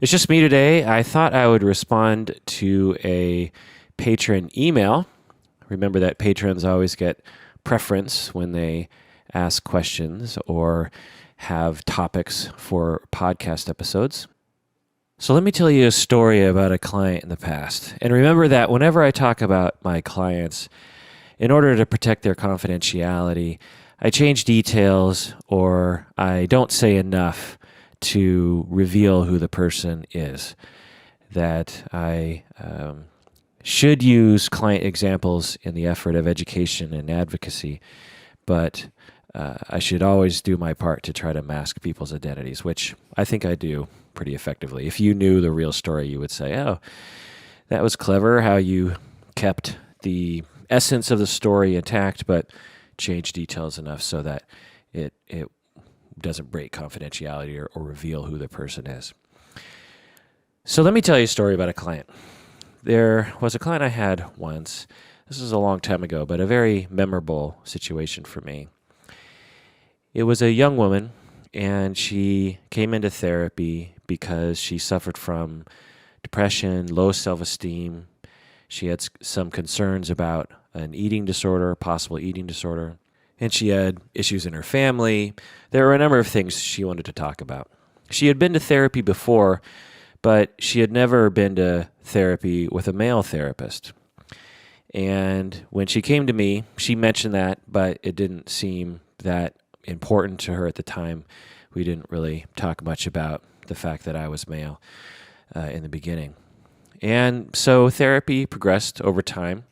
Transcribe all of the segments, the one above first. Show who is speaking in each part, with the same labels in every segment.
Speaker 1: It's just me today. I thought I would respond to a patron email. Remember that patrons always get preference when they ask questions or have topics for podcast episodes. So let me tell you a story about a client in the past. And remember that whenever I talk about my clients, in order to protect their confidentiality, I change details or I don't say enough to reveal who the person is. That I should use client examples in the effort of education and advocacy, but I should always do my part to try to mask people's identities, which I think I do pretty effectively. If you knew the real story, you would say, oh, that was clever how you kept the essence of the story intact, but changed details enough so that it doesn't break confidentiality or reveal who the person is. So let me tell you a story about a client. There was a client I had once. This was a long time ago, but a very memorable situation for me. It was a young woman, and she came into therapy because she suffered from depression, low self-esteem. She had some concerns about an eating disorder, possible eating disorder, and she had issues in her family. There were a number of things she wanted to talk about. She had been to therapy before, but she had never been to therapy with a male therapist. And when she came to me, she mentioned that, but it didn't seem that important to her at the time. We didn't really talk much about the fact that I was male in the beginning. And so therapy progressed over time.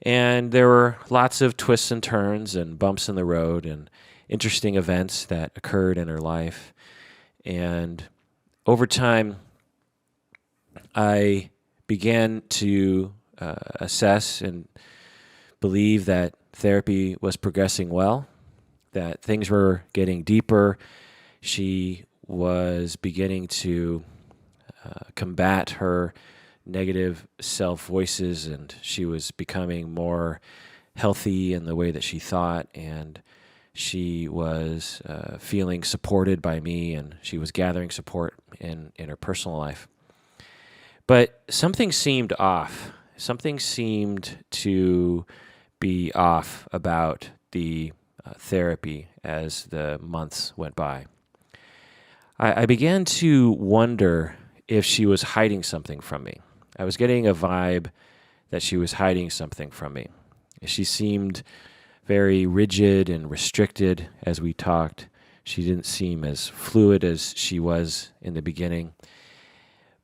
Speaker 1: And there were lots of twists and turns and bumps in the road and interesting events that occurred in her life. And over time, I began to assess and believe that therapy was progressing well, that things were getting deeper. She was beginning to combat her negative self-voices, and she was becoming more healthy in the way that she thought, and she was feeling supported by me, and she was gathering support in her personal life. But something seemed off. Something seemed to be off about the therapy as the months went by. I began to wonder if she was hiding something from me. I was getting a vibe that she was hiding something from me. She seemed very rigid and restricted as we talked. She didn't seem as fluid as she was in the beginning.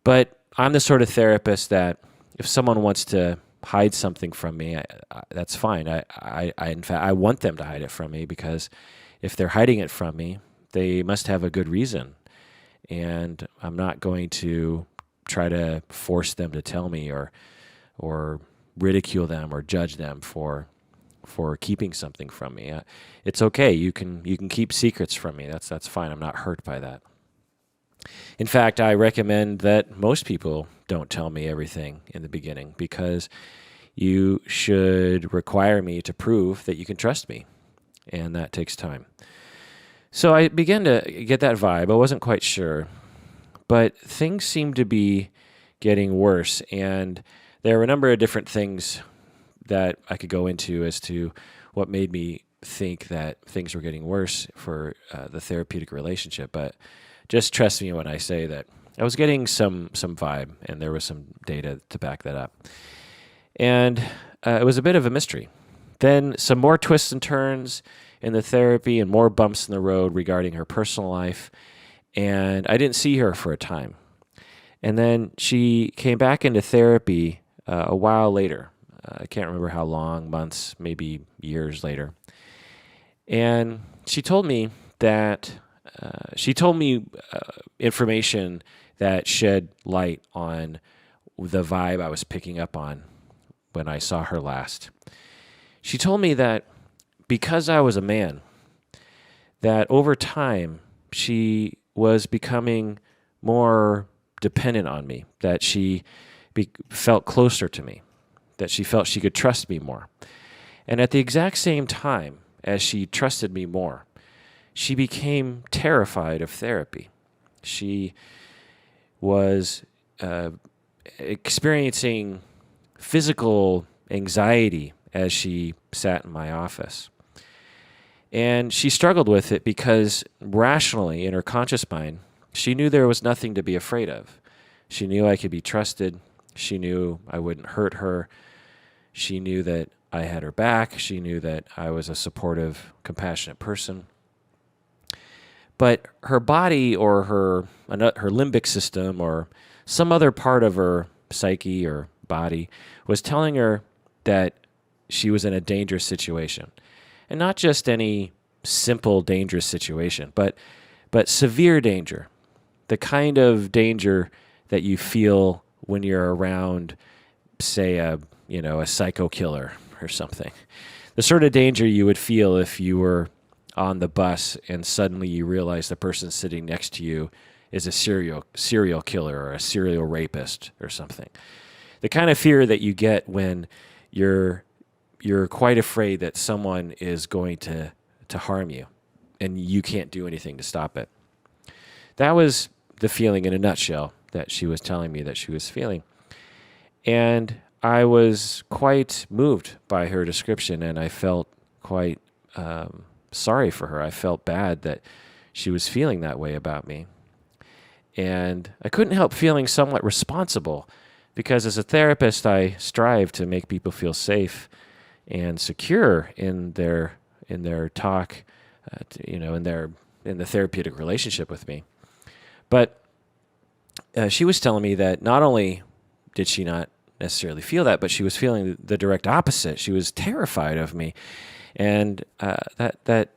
Speaker 1: But I'm the sort of therapist that if someone wants to hide something from me, that's fine. In fact, I want them to hide it from me, because if they're hiding it from me, they must have a good reason. And I'm not going to try to force them to tell me or ridicule them or judge them for keeping something from me. It's okay. You can keep secrets from me. That's fine. I'm not hurt by that. In fact, I recommend that most people don't tell me everything in the beginning, because you should require me to prove that you can trust me, and that takes time. So I began to get that vibe. I wasn't quite sure, but things seemed to be getting worse, and there were a number of different things that I could go into as to what made me think that things were getting worse for the therapeutic relationship. But just trust me when I say that I was getting some vibe, and there was some data to back that up. And it was a bit of a mystery. Then some more twists and turns in the therapy and more bumps in the road regarding her personal life. And I didn't see her for a time. And then she came back into therapy a while later. I can't remember how long, months, maybe years later. And she told me information that shed light on the vibe I was picking up on when I saw her last. She told me that because I was a man, that over time she was becoming more dependent on me, that she felt closer to me, that she felt she could trust me more. And at the exact same time as she trusted me more, she became terrified of therapy. She was experiencing physical anxiety as she sat in my office. And she struggled with it because rationally, in her conscious mind, she knew there was nothing to be afraid of. She knew I could be trusted. She knew I wouldn't hurt her. She knew that I had her back. She knew that I was a supportive, compassionate person. But her body or her limbic system or some other part of her psyche or body was telling her that she was in a dangerous situation. And not just any simple dangerous situation, but severe danger. The kind of danger that you feel when you're around, say, a psycho killer or something. The sort of danger you would feel if you were on the bus and suddenly you realize the person sitting next to you is a serial killer or a serial rapist or something. The kind of fear that you get when you're quite afraid that someone is going to harm you and you can't do anything to stop it. That was the feeling in a nutshell that she was telling me that she was feeling. And I was quite moved by her description, and I felt quite sorry for her. I felt bad that she was feeling that way about me. And I couldn't help feeling somewhat responsible because as a therapist, I strive to make people feel safe and secure in their talk, in the therapeutic relationship with me. But she was telling me that not only did she not necessarily feel that, but she was feeling the direct opposite. She was terrified of me, and that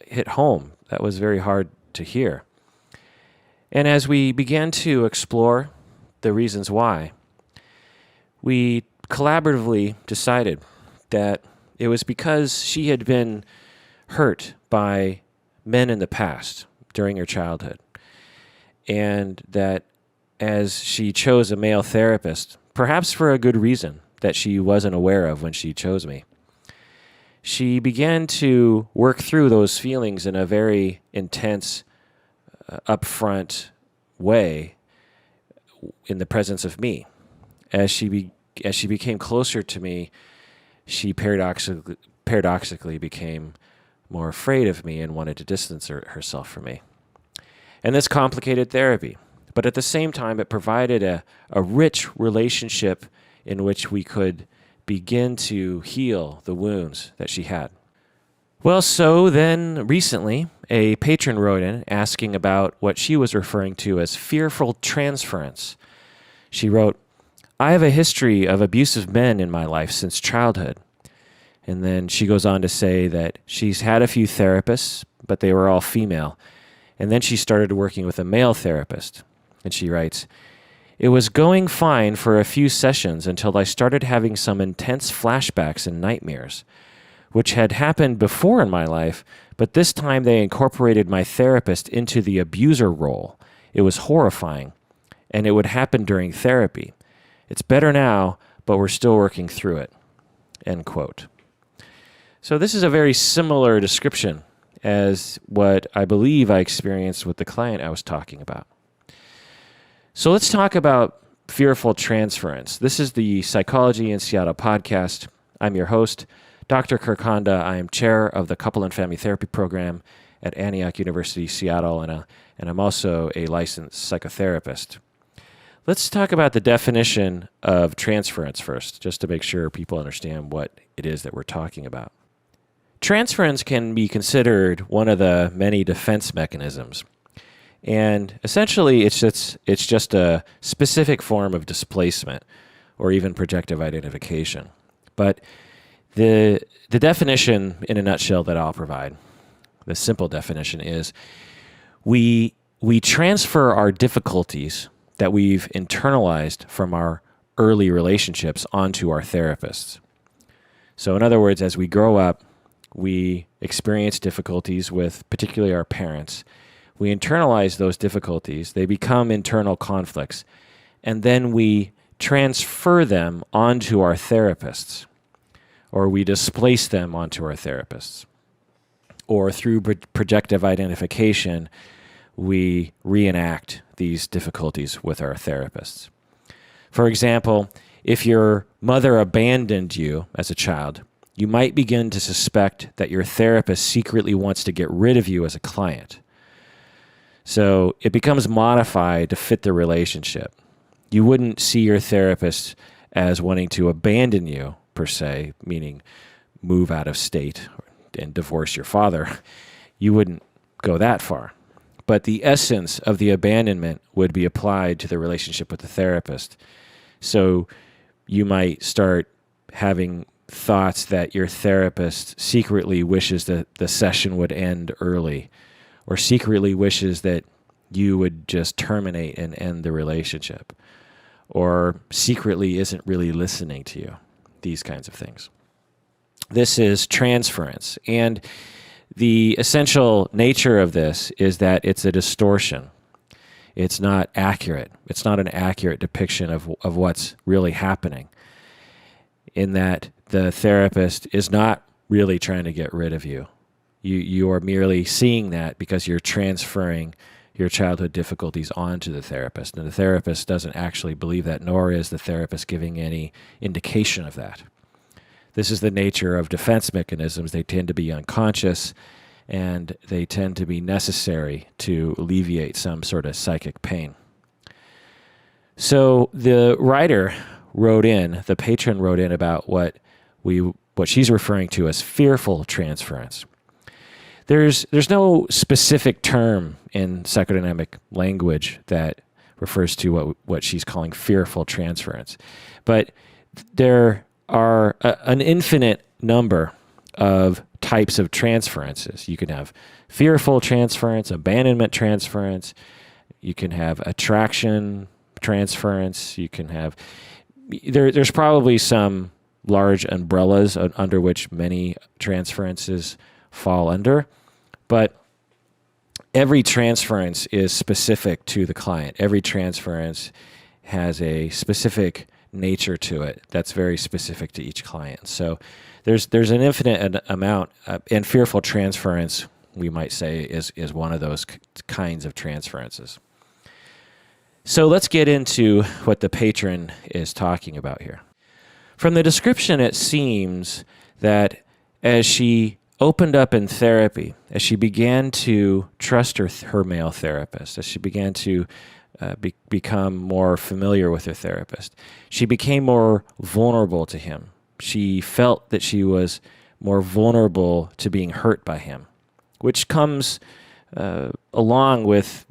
Speaker 1: hit home. That was very hard to hear. And as we began to explore the reasons why, we collaboratively decided that it was because she had been hurt by men in the past during her childhood, and that as she chose a male therapist, perhaps for a good reason that she wasn't aware of when she chose me, she began to work through those feelings in a very intense, upfront way in the presence of me. As she became closer to me, she paradoxically became more afraid of me and wanted to distance herself from me. And this complicated therapy. But at the same time, it provided a rich relationship in which we could begin to heal the wounds that she had. Well, so then recently, a patron wrote in asking about what she was referring to as fearful transference. She wrote, "I have a history of abusive men in my life since childhood." And then she goes on to say that she's had a few therapists, but they were all female. And then she started working with a male therapist. And she writes, "It was going fine for a few sessions until I started having some intense flashbacks and nightmares, which had happened before in my life, but this time they incorporated my therapist into the abuser role. It was horrifying, and it would happen during therapy. It's better now, but we're still working through it." End quote. So this is a very similar description as what I believe I experienced with the client I was talking about. So let's talk about fearful transference. This is the Psychology in Seattle podcast. I'm your host, Dr. Kirk Honda. I am chair of the Couple and Family Therapy Program at Antioch University, Seattle, and I'm also a licensed psychotherapist. Let's talk about the definition of transference first, just to make sure people understand what it is that we're talking about. Transference can be considered one of the many defense mechanisms. And essentially, it's just a specific form of displacement or even projective identification. But the definition in a nutshell that I'll provide, the simple definition is we transfer our difficulties that we've internalized from our early relationships onto our therapists. So in other words, as we grow up, we experience difficulties with particularly our parents. We internalize those difficulties. They become internal conflicts. And then we transfer them onto our therapists, or we displace them onto our therapists. Or through projective identification, we reenact these difficulties with our therapists. For example, if your mother abandoned you as a child, you might begin to suspect that your therapist secretly wants to get rid of you as a client. So it becomes modified to fit the relationship. You wouldn't see your therapist as wanting to abandon you, per se, meaning move out of state and divorce your father. You wouldn't go that far. But the essence of the abandonment would be applied to the relationship with the therapist. So you might start having thoughts that your therapist secretly wishes that the session would end early, or secretly wishes that you would just terminate and end the relationship, or secretly isn't really listening to you, these kinds of things. This is transference. And the essential nature of this is that it's a distortion. It's not accurate. It's not an accurate depiction of what's really happening, in that the therapist is not really trying to get rid of you. You are merely seeing that because you're transferring your childhood difficulties onto the therapist. And the therapist doesn't actually believe that, nor is the therapist giving any indication of that. This is the nature of defense mechanisms. They tend to be unconscious, and they tend to be necessary to alleviate some sort of psychic pain. So the writer the patron wrote in about what she's referring to as fearful transference. There's no specific term in psychodynamic language that refers to what she's calling fearful transference. But there are an infinite number of types of transferences. You can have fearful transference, abandonment transference, you can have attraction transference, you can have... There's probably some large umbrellas under which many transferences fall under, but every transference is specific to the client. Every transference has a specific nature to it that's very specific to each client. So there's an infinite amount, and fearful transference, we might say, is one of those kinds of transferences. So let's get into what the patron is talking about here. From the description, it seems that as she opened up in therapy, as she began to trust her male therapist, as she began to become more familiar with her therapist, she became more vulnerable to him. She felt that she was more vulnerable to being hurt by him, which comes along with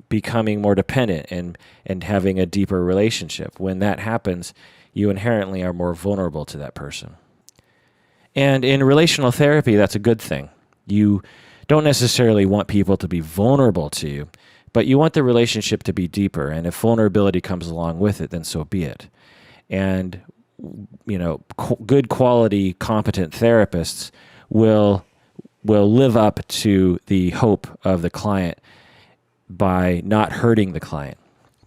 Speaker 1: becoming more dependent and having a deeper relationship. When that happens, you inherently are more vulnerable to that person. And in relational therapy, that's a good thing. You don't necessarily want people to be vulnerable to you, but you want the relationship to be deeper. And if vulnerability comes along with it, then so be it. And, good quality, competent therapists will live up to the hope of the client by not hurting the client,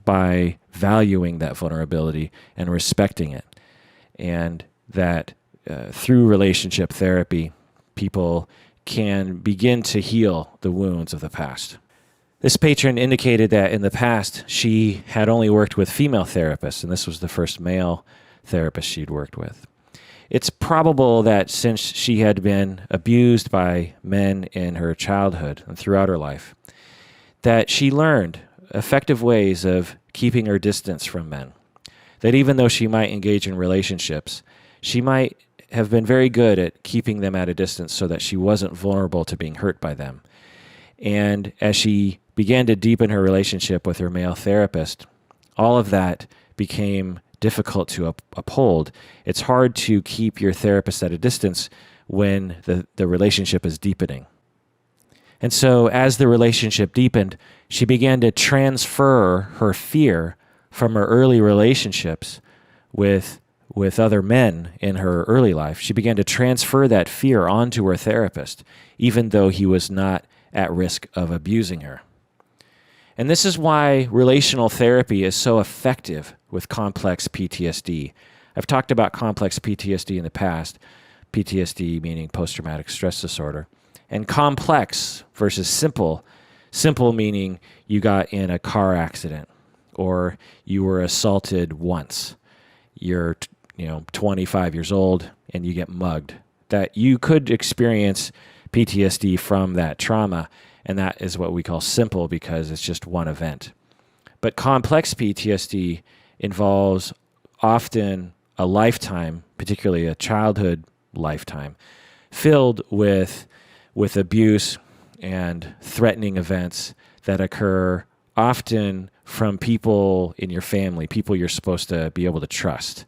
Speaker 1: by valuing that vulnerability and respecting it. And that through relationship therapy, people can begin to heal the wounds of the past. This patron indicated that in the past, she had only worked with female therapists, and this was the first male therapist she'd worked with. It's probable that since she had been abused by men in her childhood and throughout her life, that she learned effective ways of keeping her distance from men. That even though she might engage in relationships, she might have been very good at keeping them at a distance so that she wasn't vulnerable to being hurt by them. And as she began to deepen her relationship with her male therapist, all of that became difficult to uphold. It's hard to keep your therapist at a distance when the relationship is deepening. And so as the relationship deepened, she began to transfer her fear from her early relationships with other men in her early life. She began to transfer that fear onto her therapist, even though he was not at risk of abusing her. And this is why relational therapy is so effective with complex PTSD. I've talked about complex PTSD in the past, PTSD meaning post-traumatic stress disorder. And complex versus simple Simple meaning you got in a car accident or you were assaulted once. You're 25 years old and you get mugged. That you could experience PTSD from that trauma, and that is what we call simple because it's just one event. But complex PTSD involves often a lifetime, particularly a childhood lifetime, filled with abuse and threatening events that occur often from people in your family, people you're supposed to be able to trust.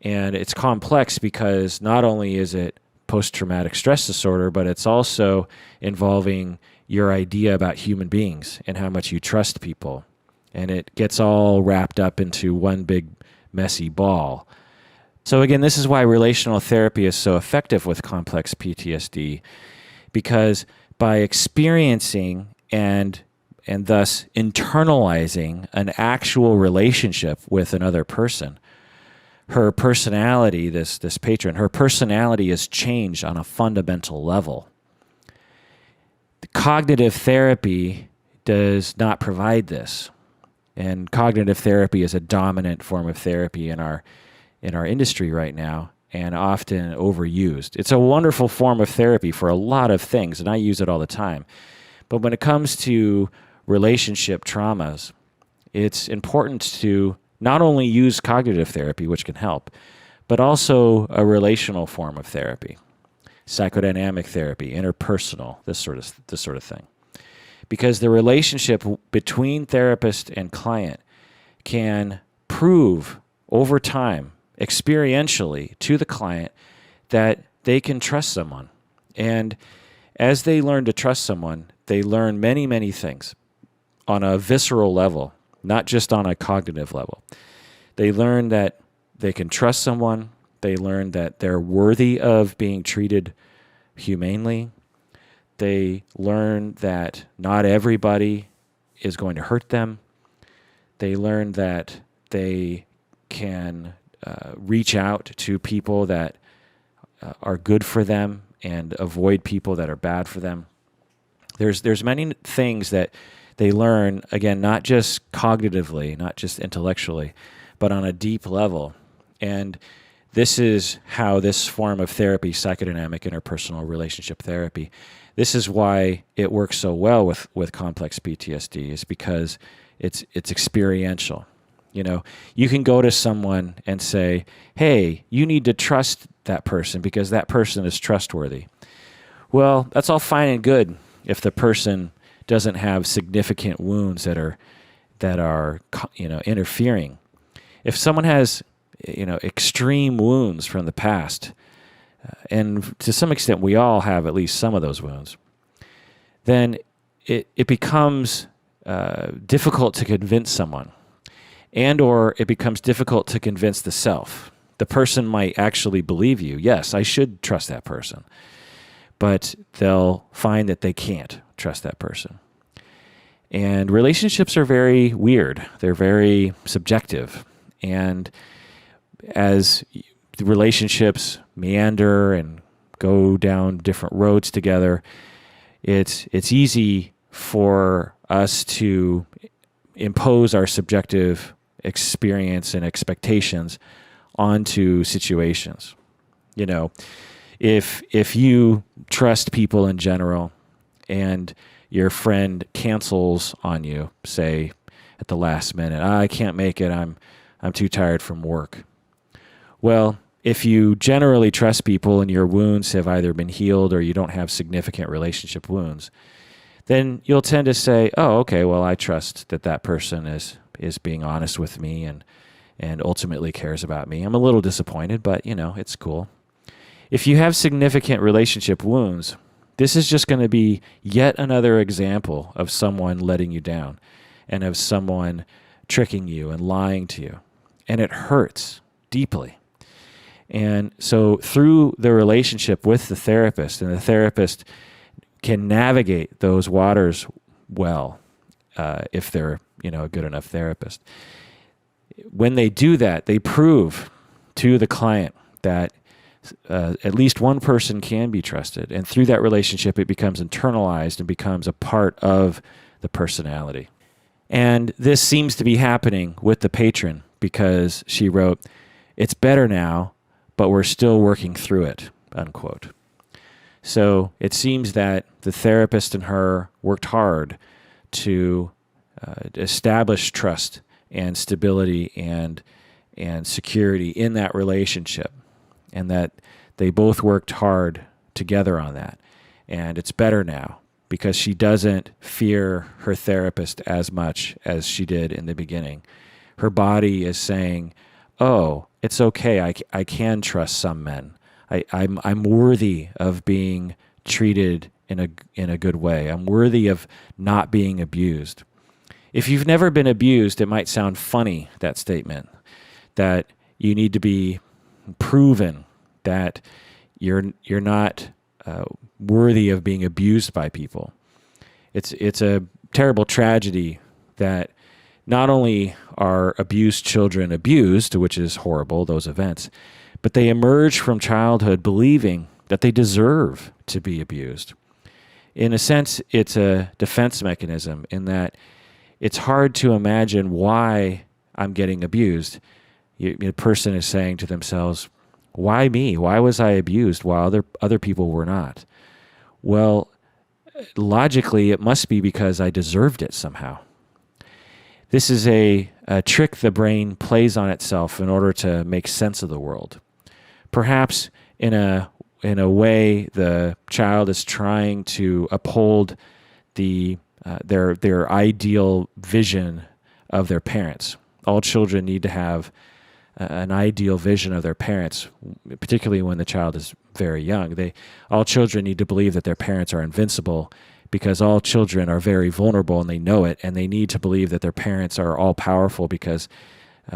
Speaker 1: And it's complex because not only is it post-traumatic stress disorder, but it's also involving your idea about human beings and how much you trust people. And it gets all wrapped up into one big messy ball. So again, this is why relational therapy is so effective with complex PTSD, because by experiencing and thus internalizing an actual relationship with another person, her personality, this patron, her personality is changed on a fundamental level. The cognitive therapy does not provide this. And cognitive therapy is a dominant form of therapy in our industry right now, and often overused. It's a wonderful form of therapy for a lot of things, and I use it all the time. But when it comes to relationship traumas, it's important to not only use cognitive therapy, which can help, but also a relational form of therapy, psychodynamic therapy, interpersonal, this sort of thing. Because the relationship between therapist and client can prove over time, experientially, to the client that they can trust someone. And as they learn to trust someone, they learn many, many things on a visceral level, not just on a cognitive level. They learn that they can trust someone. They learn that they're worthy of being treated humanely. They learn that not everybody is going to hurt them. They learn that they can reach out to people that are good for them and avoid people that are bad for them. There's many things that they learn, again, not just cognitively, not just intellectually, but on a deep level. And this is how this form of therapy, psychodynamic interpersonal relationship therapy, this is why it works so well with complex PTSD, is because it's experiential. You can go to someone and say, hey, you need to trust that person because that person is trustworthy. Well, that's all fine and good if the person doesn't have significant wounds that are interfering. If someone has extreme wounds from the past, and to some extent we all have at least some of those wounds, then it becomes difficult to convince someone, and or it becomes difficult to convince the self. The person might actually believe you. Yes, I should trust that person. But they'll find that they can't trust that person. And relationships are very weird. They're very subjective. And as the relationships meander and go down different roads together, it's easy for us to impose our subjective experience and expectations onto situations. If you trust people in general and your friend cancels on you, say at the last minute, I can't make it, I'm too tired from work. Well, if you generally trust people and your wounds have either been healed or you don't have significant relationship wounds, then you'll tend to say, oh, okay, well, I trust that person is being honest with me and ultimately cares about me. I'm a little disappointed, but, it's cool. If you have significant relationship wounds, this is just going to be yet another example of someone letting you down and of someone tricking you and lying to you. And it hurts deeply. And so through the relationship with the therapist, and the therapist can navigate those waters well if they're a good enough therapist. When they do that, they prove to the client that at least one person can be trusted. And through that relationship, it becomes internalized and becomes a part of the personality. And this seems to be happening with the patron because she wrote, "It's better now, but we're still working through it," unquote. So it seems that the therapist and her worked hard to establish trust and stability and security in that relationship, and that they both worked hard together on that. And it's better now because she doesn't fear her therapist as much as she did in the beginning. Her body is saying, "Oh, it's okay. I can trust some men. I'm worthy of being treated in a good way. I'm worthy of not being abused." If you've never been abused, it might sound funny, that statement, that you need to be proven that you're not worthy of being abused by people. It's a terrible tragedy that not only are abused children abused, which is horrible, those events, but they emerge from childhood believing that they deserve to be abused. In a sense, it's a defense mechanism in that it's hard to imagine why I'm getting abused. The person is saying to themselves, "Why me? Why was I abused while other people were not?" Well, logically, it must be because I deserved it somehow. This is a trick the brain plays on itself in order to make sense of the world. Perhaps in a way, the child is trying to uphold their ideal vision of their parents. All children need to have an ideal vision of their parents, particularly when the child is very young. All children need to believe that their parents are invincible because all children are very vulnerable and they know it, and they need to believe that their parents are all powerful because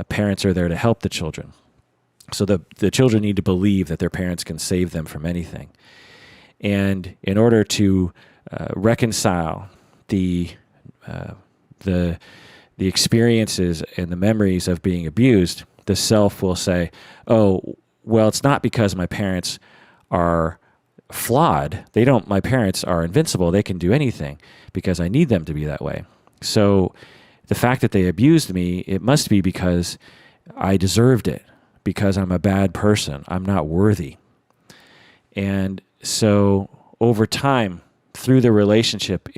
Speaker 1: parents are there to help the children. So the children need to believe that their parents can save them from anything. And in order to reconcile the experiences and the memories of being abused, the self will say, "Oh, well, it's not because my parents are flawed. My parents are invincible. They can do anything because I need them to be that way. So the fact that they abused me, it must be because I deserved it, because I'm a bad person. I'm not worthy." And so over time, through the relationship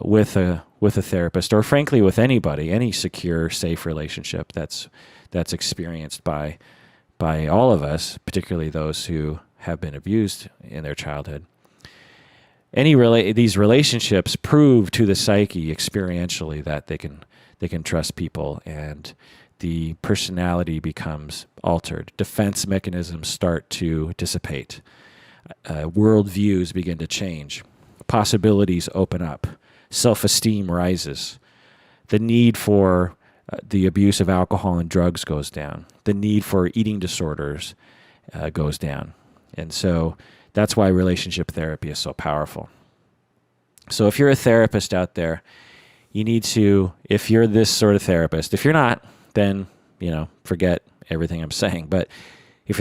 Speaker 1: with a therapist, or frankly with anybody, any secure, safe relationship that's experienced by all of us, particularly those who have been abused in their childhood. These relationships prove to the psyche experientially that they can trust people, and the personality becomes altered. Defense mechanisms start to dissipate. Worldviews begin to change. Possibilities open up. Self-esteem rises. The need for the abuse of alcohol and drugs goes down. The need for eating disorders goes down. And so that's why relationship therapy is so powerful. So if you're a therapist out there, you need to, if you're this sort of therapist, if you're not, then, forget everything I'm saying. But if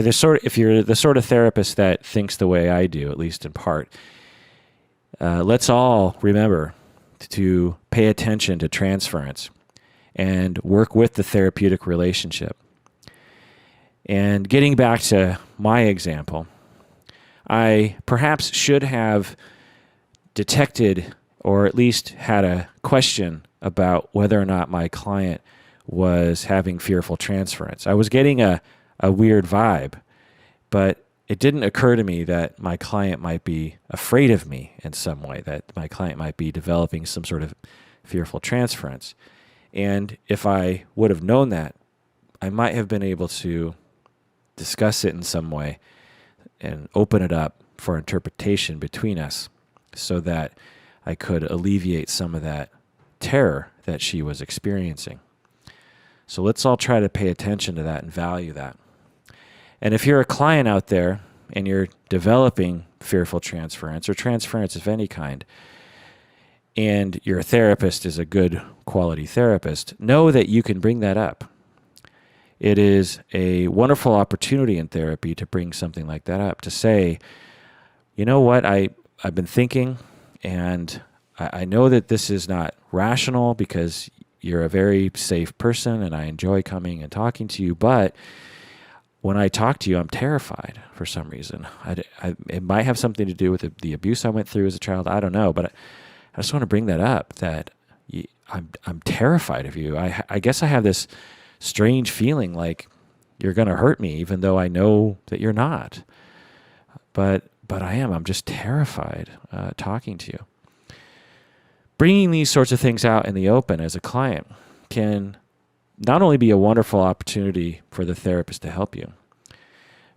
Speaker 1: you're the sort of therapist that thinks the way I do, at least in part, let's all remember to pay attention to transference and work with the therapeutic relationship. And getting back to my example, I perhaps should have detected, or at least had a question about whether or not my client was having fearful transference. I was getting a weird vibe, but it didn't occur to me that my client might be afraid of me in some way, that my client might be developing some sort of fearful transference. And if I would have known that, I might have been able to discuss it in some way and open it up for interpretation between us so that I could alleviate some of that terror that she was experiencing. So let's all try to pay attention to that and value that. And if you're a client out there and you're developing fearful transference or transference of any kind, and your therapist is a good quality therapist, know that you can bring that up. it is a wonderful opportunity in therapy to bring something like that up, to say, you know what, I've been thinking, and I know that this is not rational because you're a very safe person and I enjoy coming and talking to you, but when I talk to you, I'm terrified for some reason. It might have something to do with the abuse I went through as a child. I don't know, but I just want to bring that up, that I'm terrified of you. I guess I have this strange feeling like you're going to hurt me, even though I know that you're not. But I am. I'm just terrified talking to you. Bringing these sorts of things out in the open as a client can not only be a wonderful opportunity for the therapist to help you,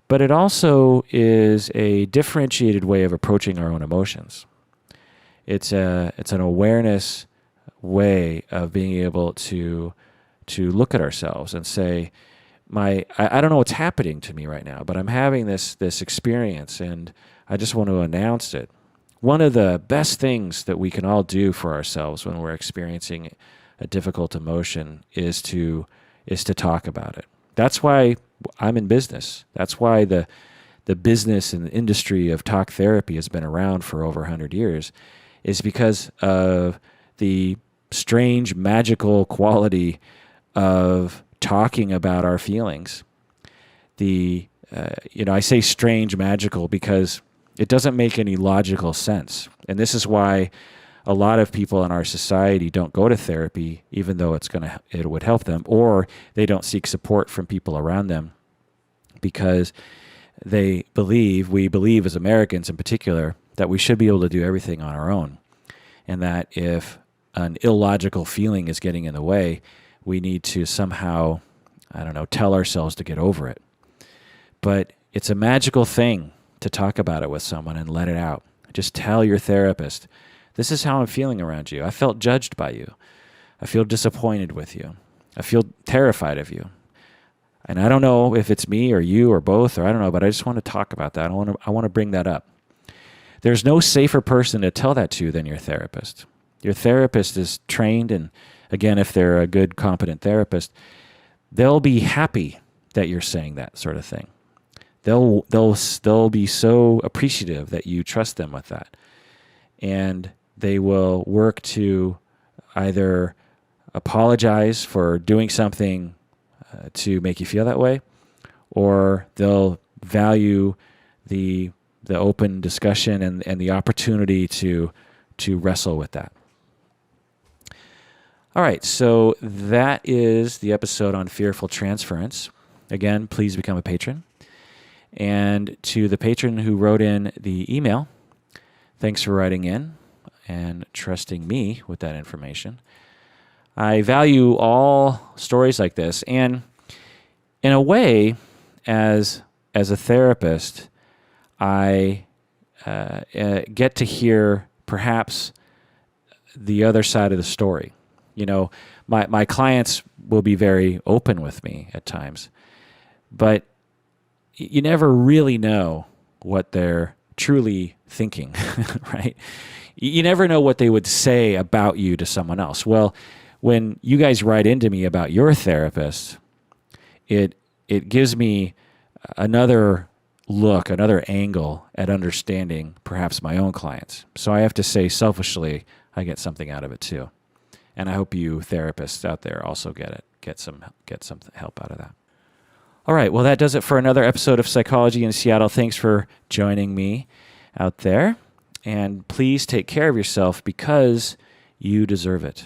Speaker 1: but it also is a differentiated way of approaching our own emotions. It's an awareness way of being able to look at ourselves and say, I don't know what's happening to me right now, but I'm having this experience and I just want to announce it. One of the best things that we can all do for ourselves when we're experiencing a difficult emotion is to talk about it. That's why I'm in business. That's why the business and the industry of talk therapy has been around for over 100 years, is because of the strange, magical quality of talking about our feelings. I say strange, magical because it doesn't make any logical sense. And this is why a lot of people in our society don't go to therapy, even though it would help them, or they don't seek support from people around them, because we believe as Americans in particular, that we should be able to do everything on our own. And that if an illogical feeling is getting in the way, we need to somehow, tell ourselves to get over it. But it's a magical thing to talk about it with someone and let it out. Just tell your therapist, this is how I'm feeling around you. I felt judged by you. I feel disappointed with you. I feel terrified of you. And I don't know if it's me or you or both, or I don't know, but I just want to talk about that. I want to bring that up. There's no safer person to tell that to than your therapist. Your therapist is trained, and again, if they're a good, competent therapist, they'll be happy that you're saying that sort of thing. They'll be so appreciative that you trust them with that. And they will work to either apologize for doing something to make you feel that way, or they'll value the open discussion and the opportunity to wrestle with that. All right, so that is the episode on fearful transference. Again, please become a patron. And to the patron who wrote in the email, thanks for writing in and trusting me with that information. I value all stories like this. And in a way, as a therapist, I get to hear perhaps the other side of the story. My clients will be very open with me at times, but you never really know what they're truly thinking, right? You never know what they would say about you to someone else. Well, when you guys write into me about your therapist, it gives me another look, another angle at understanding perhaps my own clients. So I have to say selfishly, I get something out of it too. And I hope you therapists out there also get some help out of that. All right, well, that does it for another episode of Psychology in Seattle. Thanks for joining me out there. And please take care of yourself because you deserve it.